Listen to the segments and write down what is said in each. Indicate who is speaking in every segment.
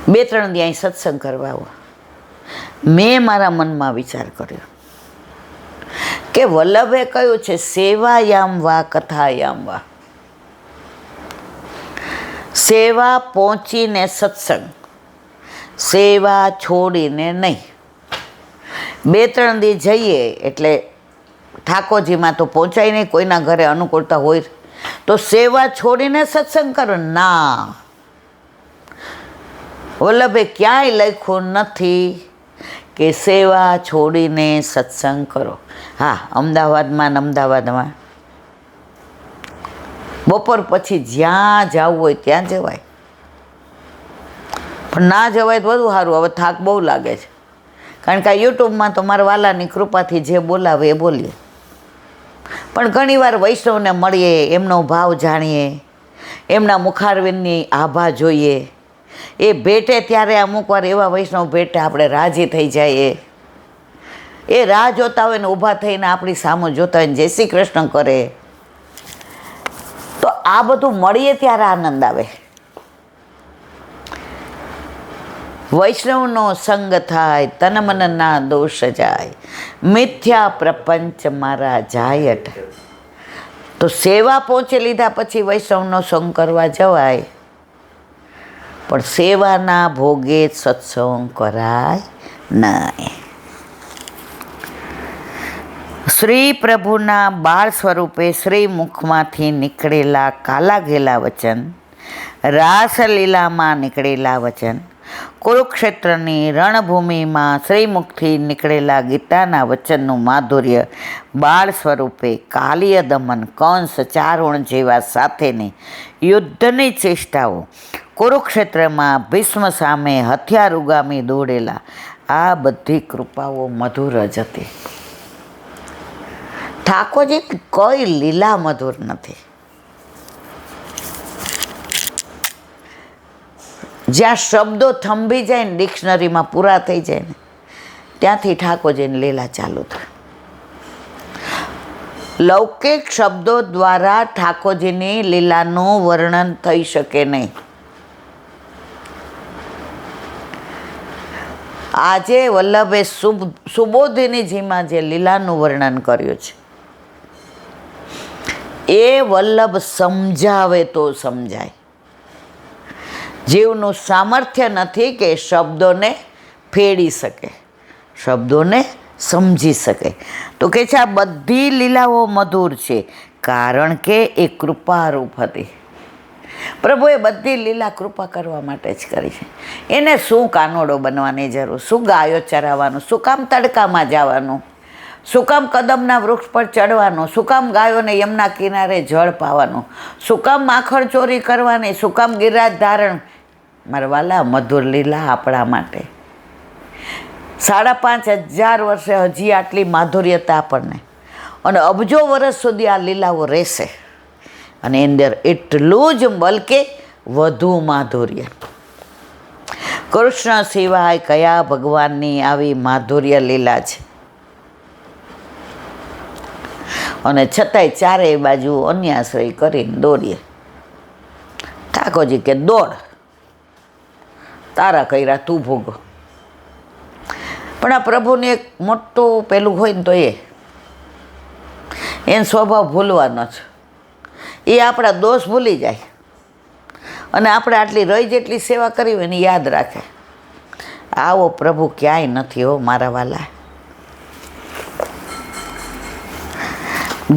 Speaker 1: 2-3 દી અહીં સત્સંગ કરવા આવો. મેં મારા મનમાં વિચાર કર્યો કે વલ્લભે કહ્યું છે સેવાયામ વા કથાયામ વા, સેવા પહોંચીને સત્સંગ, સેવા છોડીને નહીં. 2-3 દી જઈએ એટલે ઠાકોરજીમાં તો પહોંચાય નહીં, કોઈના ઘરે અનુકૂળતા હોય તો સેવા છોડીને સત્સંગ કરો ના. વલ્લભે ક્યાંય લખ્યું નથી કે સેવા છોડીને સત્સંગ કરો. હા, અમદાવાદમાં બપોર પછી જ્યાં જવું હોય ત્યાં જવાય, પણ ના જવાય તો વધુ સારું. હવે થાક બહુ લાગે છે, કારણ કે આ યુટ્યુબમાં તો મારા વાલાની કૃપાથી જે બોલાવે એ બોલીએ, પણ ઘણીવાર વૈષ્ણવને મળીએ, એમનો ભાવ જાણીએ, એમના મુખારવિંદની આભા જોઈએ. એ ભેટે ત્યારે અમુક વાર એવા વૈષ્ણવ ભેટે આપણે રાજી થઈ જઈએ. એ રાહ જોતા હોય ને ઊભા થઈને આપણી સામે જોતા હોય ને જય શ્રી કૃષ્ણ કરે, તો આ બધું મળીએ ત્યારે આનંદ આવે. વૈષ્ણવનો સંગ થાય તન મનના દોષ જાય, મિથ્યા પ્રપંચ મારા જાયટ. તો સેવા પહોંચી લીધા પછી વૈષ્ણવનો સંગ કરવા જવાય, પણ સેવાના ભોગે સત્સંગ કરાય નહીં. શ્રી પ્રભુના બાળ સ્વરૂપે શ્રી મુખમાંથી નીકળેલા કાલા ઘેલા વચન, રાસલીલામાં નીકળેલા વચન, કુરુક્ષેત્રની રણભૂમિમાં શ્રીમુખથી નીકળેલા ગીતાના વચનનું માધુર્ય, બાળ સ્વરૂપે કાલિય દમન, કંસ, ચારુણ જેવા સાથેની યુદ્ધની ચેષ્ટાઓ, કુરુક્ષેત્રમાં ભીષ્મ સામે હથિયાર ઉગામી દોડેલા, આ બધી કૃપાઓ મધુર જ હતી. ઠાકોરજી કઈ લીલા મધુર નથી. જ્યાં શબ્દો થંભી જાય ને, ડિક્શનરીમાં પૂરા થઈ જાય ને, ત્યાંથી ઠાકોરજીની લીલા ચાલુ થાય. લૌકિક શબ્દો દ્વારા ઠાકોરજીની લીલાનું વર્ણન થઈ શકે નહીં. આજે વલ્લભે સુબોધિનીજીમાં જે લીલાનું વર્ણન કર્યું છે, એ વલ્લભ સમજાવે તો સમજાય. જીવનું સામર્થ્ય નથી કે શબ્દોને ફેડી શકે, શબ્દોને સમજી શકે. તો કે છે આ બધી લીલાઓ મધુર છે, કારણ કે એ કૃપારૂપ હતી. પ્રભુએ બધી લીલા કૃપા કરવા માટે જ કરી છે. એને શું કાનોડો બનવાની જરૂર, શું ગાયો ચરાવવાનું, શું કામ તડકામાં જવાનું, શું કામ કદમના વૃક્ષ પર ચડવાનું, શું કામ ગાયોને યમુના કિનારે જળ પાવાનું, શું કામ માખણ ચોરી કરવાની, શું કામ ગિરિરાજ ધારણ. મારા વાલા, મધુર લીલા આપણા માટે. 5,500 વર્ષે હજી આટલી માધુર્યતા આપણને, અને અબજો વર્ષ સુધી આ લીલાઓ રહેશે, અને એની અંદર એટલું જ બલકે વધુ માધુર્ય. કૃષ્ણ સિવાય કયા ભગવાનની આવી માધુર્ય લીલા છે? અને છતાંય ચારેય બાજુ અન્યાશ્રય કરીને દોડીએ. ઠાકોરજી કે દોડ, તારા કર્યા તું ભોગો. પણ આ પ્રભુને એક મોટું પેલું હોય ને તો એનો સ્વભાવ ભૂલવાનો છે. એ આપણા દોષ ભૂલી જાય, અને આપણે આટલી રહી જેટલી સેવા કરી હોય એને યાદ રાખે. આવો પ્રભુ ક્યાંય નથી હો મારા વાલા.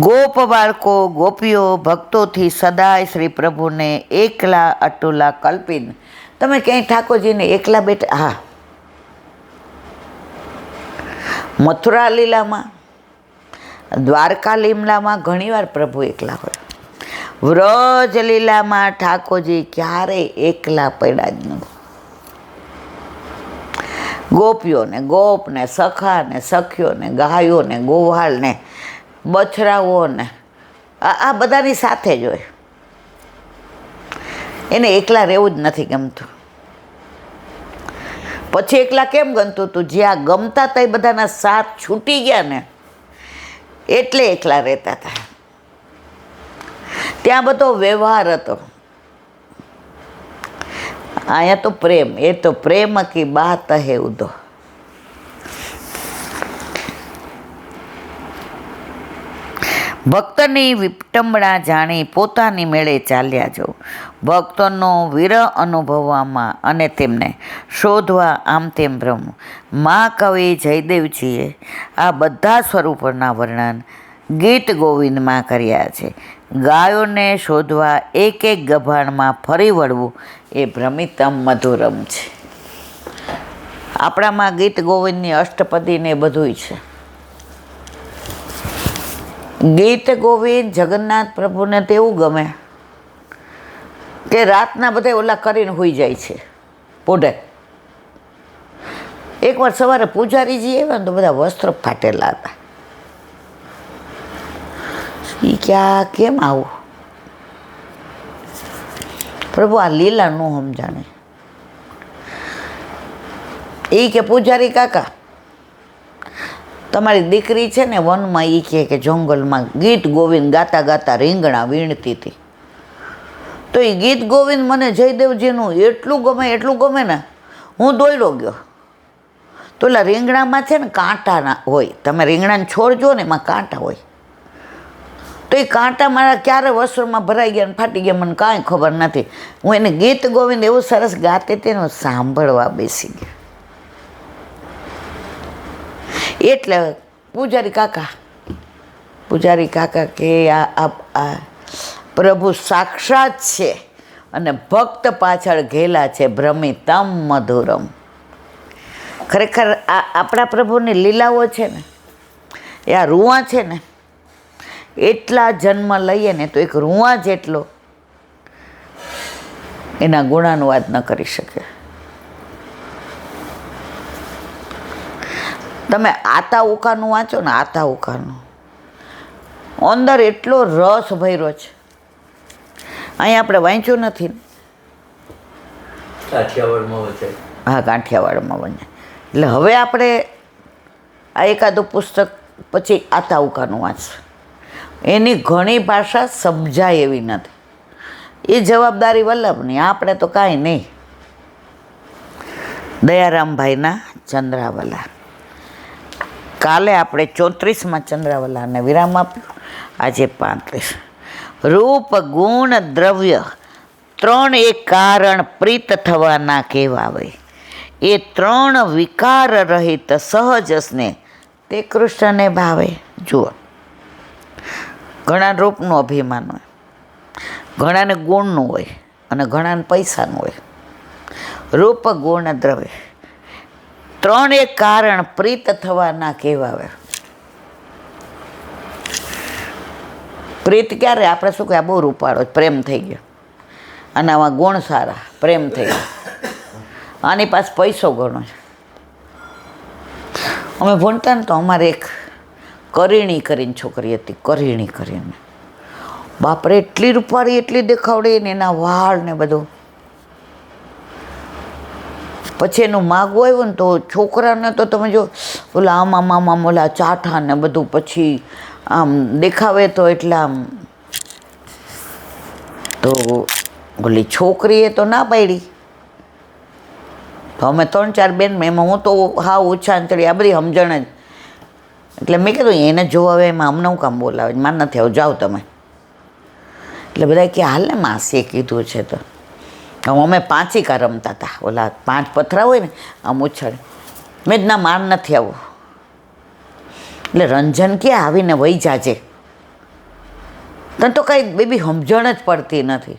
Speaker 1: ગોપ બાળકો, ગોપીઓ, ભક્તોથી સદાય શ્રી પ્રભુને એકલા અટુલા કલ્પીને. તમે ક્યાંય ઠાકોરજીને એકલા બેઠા? હા, મથુરા લીલામાં, દ્વારકા લીલામાં ઘણીવાર પ્રભુ એકલા હોય. વ્રજ લીલામાં ઠાકોરજી ક્યારેય એકલા પડ્યા જ નથી. ગોપીઓને, ગોપને, સખાને, સખીઓને, ગાયોને, ગોવાળને, બછરાઓને, આ બધાની સાથે જ હોય. એને એકલા રહેવું જ નથી ગમતું. પછી એકલા કેમ ગમતું હતું? જ્યાં ગમતા હતા એ બધાના સાથ છૂટી ગયા ને, એટલે એકલા રહેતા હતા. ત્યાં બધો વ્યવહાર હતો. અહીંયા તો પ્રેમ, એ તો પ્રેમ કી બાત હે ઉદો. ભક્તની વિટંબણા જાણી પોતાની મેળે ચાલ્યા જાઓ. ભક્તોનો વિરહ અનુભવવામાં અને તેમને શોધવા આમ તેમ ભ્રમ. મહાકવિ જયદેવજીએ આ બધા સ્વરૂપોના વર્ણન ગીત ગોવિંદમાં કર્યા છે. ગાયોને શોધવા એક એક ગભાણમાં ફરી વળવું એ ભ્રમિતમ મધુરમ છે. આપણામાં ગીત ગોવિંદની અષ્ટપદીને બધુંય છે. ગીત ગોવિંદ જગન્નાથ પ્રભુને તેવું ગમે કે રાતના બધા ઓલા કરીને હોઈ જાય છે પોઢે. એકવાર સવારે પૂજારીજી આવ્યા ને તો બધા વસ્ત્ર ફાટેલા હતા. એ ક્યાં કેમ આવું? પ્રભુ આ લીલા નું સમજાણે. એ કે પૂજારી કાકા તમારી દીકરી છે ને વનમાં, એ કે જંગલમાં ગીત ગોવિંદ ગાતા ગાતા રીંગણા વીણતી હતી. તો એ ગીત ગોવિંદ મને જયદેવજીનું એટલું ગમે ને હું દોડ્યો ગયો. તો ઓલા રીંગણામાં છે ને કાંટા હોય, તમે રીંગણાને છોડજો ને એમાં કાંટા હોય. તો એ કાંટા મારા ક્યારે વસ્ત્રમાં ભરાઈ ગયા ને ફાટી ગયા મને કાંઈ ખબર નથી. હું એને ગીત ગોવિંદ એવું સરસ ગાતી હતી ને સાંભળવા બેસી ગયા. એટલે પૂજારી કાકા કે આ પ્રભુ સાક્ષાત છે અને ભક્ત પાછળ ઘેલા છે ભ્રમિતમ મધુરમ. ખરેખર આ આપણા પ્રભુની લીલાઓ છે ને એ આ રૂઆ છે ને, એટલા જન્મ લઈએ ને તો એક રૂઆ જેટલો એના ગુણાનુવાદ ન કરી શકે. તમે આતા ઉકાનું વાંચો ને, આતા ઉકાનું અંદર એટલો રસ ભર્યો છે. અહીંયા આપણે વાંચ્યું નથી. હા, કાઠિયાવાડમાં બને. એટલે હવે આપણે આ એકાદું પુસ્તક પછી આતા ઉકાનું વાંચશું. એની ઘણી ભાષા સમજાય એવી નથી. એ જવાબદારી વલ્લભની, આપણે તો કાંઈ નહીં. દયારામભાઈના ચંદ્રાવલા. કાલે આપણે 34માં ચંદ્રાવલાને વિરામ આપ્યું, આજે 35. રૂપ ગુણ દ્રવ્ય ત્રણ એક કારણ પ્રીત થવાના કહેવાવે. એ ત્રણ વિકાર રહિત સહજ સ્નેહ તે કૃષ્ણને ભાવે. જુઓ, ઘણા રૂપનું અભિમાન હોય, ઘણાને ગુણનું હોય અને ઘણાને પૈસાનું હોય. રૂપ ગુણ દ્રવ્ય ત્રણ એક કારણ પ્રીત થવાના કહેવાવે. પ્રીત ક્યારે? આપણે શું કહે, બહુ રૂપાળો પ્રેમ થઈ ગયો, અને આમાં ગુણ સારા પ્રેમ થઈ ગયો, આની પાસે પૈસો ઘણો છે. અમે ભણતા ને તો અમારે એક કરીણી કરીને છોકરી હતી, કરીણી કરીને. બાપરે, એટલી રૂપાળી, એટલી દેખાવડી ને એના વાળ ને બધું. પછી એનું માગવું આવ્યું ને તો છોકરાને તો તમે જો ઓલા આમ ઓલા ચાઠા ને બધું, પછી આમ દેખાવે તો એટલા આમ. તો ઓલી છોકરીએ તો ના પાડી. તો અમે 3-4 બેન, એમાં હું તો હા ઓછા ચડી આ બધી સમજણ જ. એટલે મેં કીધું એને જોવા આવે એમાં અમને હું કામ બોલાવે, માન નથી આવું, જાઓ તમે. એટલે બધા કે હાલ ને માસીએ કીધું છે. તો અમે પાંચિકા રમતા હતા, ઓલા 5 પથરા હોય ને આમ ઉછાળે. મેં જ ના, માર નથી આવું. એટલે રંજન ક્યાં આવીને વહી જાજે, તને તો કાંઈ બેબી સમજણ જ પડતી નથી.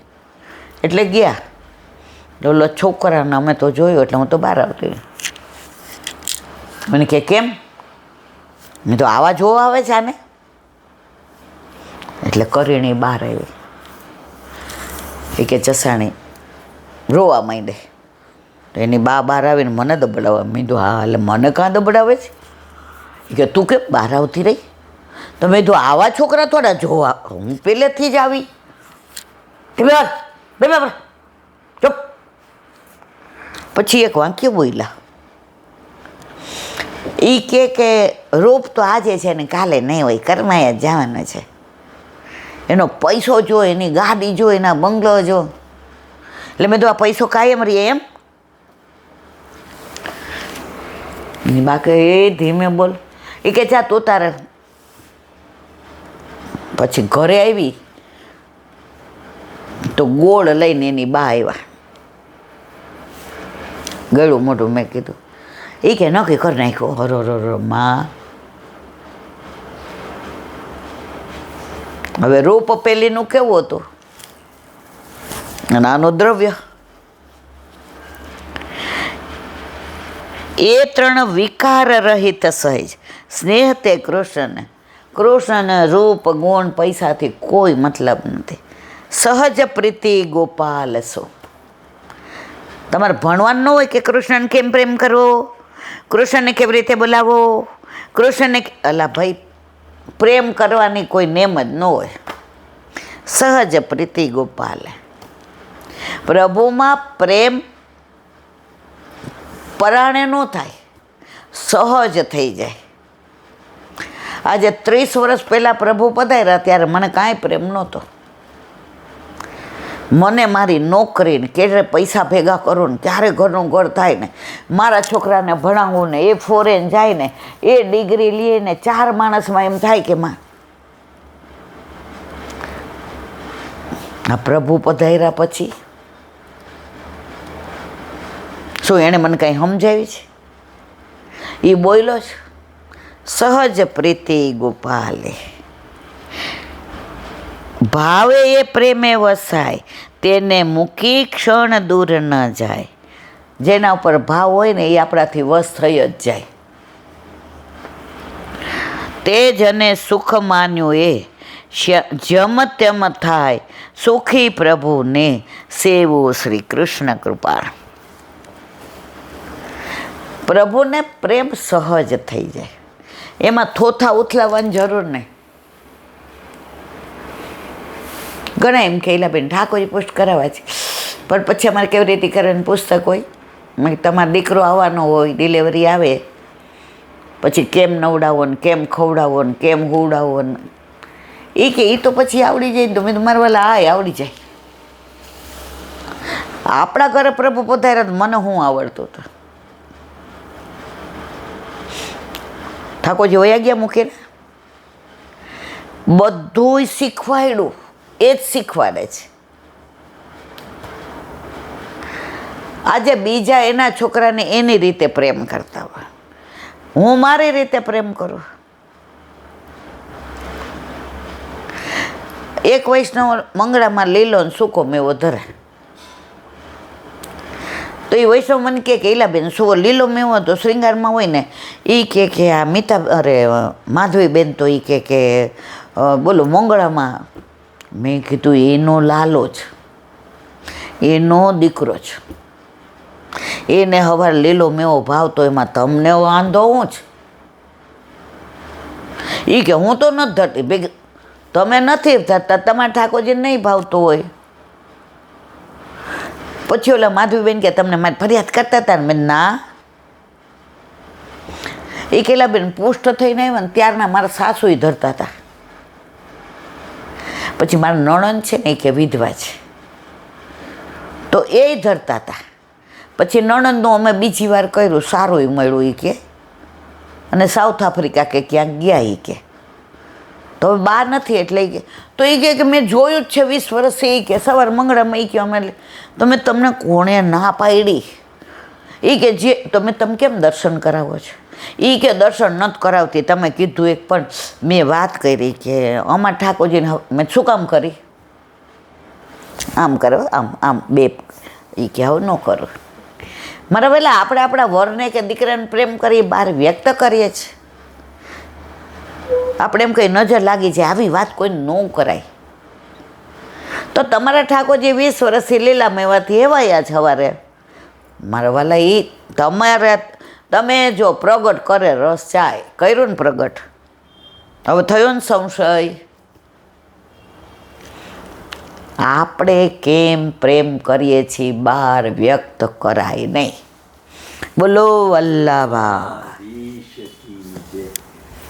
Speaker 1: એટલે ગયા. ઓલો છોકરાને અમે તો જોયો એટલે હું તો બહાર આવતી. મને કે કેમ? મેં તો આવા જોવા આવે છે આને. એટલે કરીણી બહાર આવી. એ કે ચસાણી રોવા માંડે. તો એની બા બહાર આવીને મને દબડાવે. મેં કીધું હા, એટલે મને કાં દબડાવે છે? એ કે તું કેમ બહાર આવતી રહી? તો મેં કીધું આવા છોકરા થોડા જોવા, હું પહેલેથી જ આવી. બે ચૂપ. પછી એક વાક્ય બોલ્યા. એ કે રૂપ તો આજે છે ને કાલે નહીં હોય, કરમાયા જ જવાના છે. એનો પૈસો જો, એની ગાડી જો, એના બંગલો જો. એટલે મેં તો આ પૈસો કાયમ રહીએ એમ. એની બા કે એ ધીમે બોલ. એ કે જા તું તારે. પછી ઘરે આવી તો ગોળ લઈને એની બા આવ્યા. ગળું મોઢું મેં કીધું. એ કે નક્કી કરી નાખ્યો. હરો માં. હવે રૂપ પેલીનું કેવું હતું અને આનું દ્રવ્ય. એ ત્રણ વિકાર રહિત સહેજ સ્નેહ તે કૃષ્ણને. કૃષ્ણને રૂપ ગુણ પૈસાથી કોઈ મતલબ નથી. સહજ પ્રીતિ ગોપાલ સો. તમારે ભણવાનું ન હોય કે કૃષ્ણને કેમ પ્રેમ કરવો, કૃષ્ણને કેવી રીતે બોલાવો, કૃષ્ણને અલા ભાઈ પ્રેમ કરવાની કોઈ નેમ જ ન હોય. સહજ પ્રીતિ ગોપાલ. પ્રભુમાં પ્રેમ પરાણે ન થાય, સહજ થઈ જાય. આજે 30 વર્ષ પહેલાં પ્રભુ પધાર્યા ત્યારે મને કાંઈ પ્રેમ નહોતો. મને મારી નોકરીને ક્યારે પૈસા ભેગા કરું ને ક્યારે ઘરનું ઘર થાય ને મારા છોકરાને ભણાવવું ને એ ફોરેન જાય ને એ ડિગ્રી લે ને 4 માણસમાં એમ થાય કે માં આ પ્રભુ પધાર્યા પછી શું એણે મને કાંઈ સમજાવી છે? એ બોલ્યો છે સહજ પ્રીતિ ગોપાલે. ભાવે એ પ્રેમે વસાય તેને મૂકી ક્ષણ દૂર ન જાય. જેના ઉપર ભાવ હોય ને એ આપણાથી વશ થઈ જ જાય. તે જને સુખ માન્યું એ જમ તેમ થાય સુખી પ્રભુને સેવું શ્રી કૃષ્ણ કૃપાળ. પ્રભુને પ્રેમ સહજ થઈ જાય, એમાં થોથા ઉથલાવવાની જરૂર નહીં. ઘણા એમ કહેલા બેન ઠાકોરજી પોસ્ટ કરાવવા છે પણ પછી અમારે કેવી રીતે કરવાનું પુસ્તક હોય. મેં તમારો દીકરો આવવાનો હોય, ડિલિવરી આવે પછી કેમ નવડાવો ને કેમ ખવડાવો ને કેમ હુવડાવો ને એ કે એ તો પછી આવડી જાય ને તો મેં તમારા વાલા આ આવડી જાય. આપણા ઘરે પ્રભુ પધાર્યા મને શું આવડતું હતું? ઠાકોરજી વયા ગયા મૂકીને બધું શીખવાડ્યું. એ જ શીખવાડે છે. આજે બીજા એના છોકરાને એની રીતે પ્રેમ કરતા હોય, હું મારી રીતે પ્રેમ કરું. એક વૈષ્ણવ મંગળામાં લીલો ને સૂકો મેવો ધરે તો એ વૈષ્ણવ મને કે ઈલાબેન શું લીલો મેવો તો શ્રીંગારમાં હોય ને એ કે આ માધવીબેન તો એ કે બોલો મંગળામાં. મેં કીધું એનો લાલો જ, એનો દીકરો જ, એને હવે લીલો મેવો ભાવતો એમાં તમને વાંધો હું જ? એ કે હું તો નથી ધરતી ભેગ, તમે નથી ધરતા, તમારા ઠાકોરજીને નહીં ભાવતો હોય. પછી ઓલા માધવીબેન કે તમને મારી ફરિયાદ કરતા હતા ને? મેં ના. એ કેલા બેન પુષ્ટ થઈને આવ્યા ને ત્યારના મારા સાસુએ ધરતા હતા. પછી મારા નણંદ છે ને એ કે વિધવા છે તો એ ધરતા હતા. પછી નણંદનું અમે બીજી વાર કર્યું, સારું મળ્યું એ કે, અને સાઉથ આફ્રિકા કે ક્યાંક ગયા એ કે. તો હવે બહાર નથી એટલે એ કે તો એ કે મેં જોયું જ છે 20 વર્ષ. એ કે સવાર મંગળામાં એ કે અમે તમે તમને કોણે ના પાડી? એ કે જે તમે કેમ દર્શન કરાવો છો? એ કે દર્શન નથી કરાવતી, તમે કીધું એક પણ મેં વાત કરી કે અમારા ઠાકોરજીને મેં શું કામ કરી? આમ કરો આમ બે. એ કે હવે ન કરો. મારા પેલા આપણે આપણા વરને કે દીકરાને પ્રેમ કરીએ બહાર વ્યક્ત કરીએ છીએ. આપણે એમ કંઈ નજર લાગી જાય આવી વાત કોઈ ન કરાય. તો તમારા ઠાકોરજી 20 વર્ષથી લીલા મેવાથી એવાયા જ સવારે. મારા વાલા એ તમે જો પ્રગટ કરે રસ ચાય કર્યું ને પ્રગટ, હવે થયો ને સંશય. આપણે કેમ પ્રેમ કરીએ છીએ બહાર વ્યક્ત કરાય નહીં. બોલો વલ્લભા.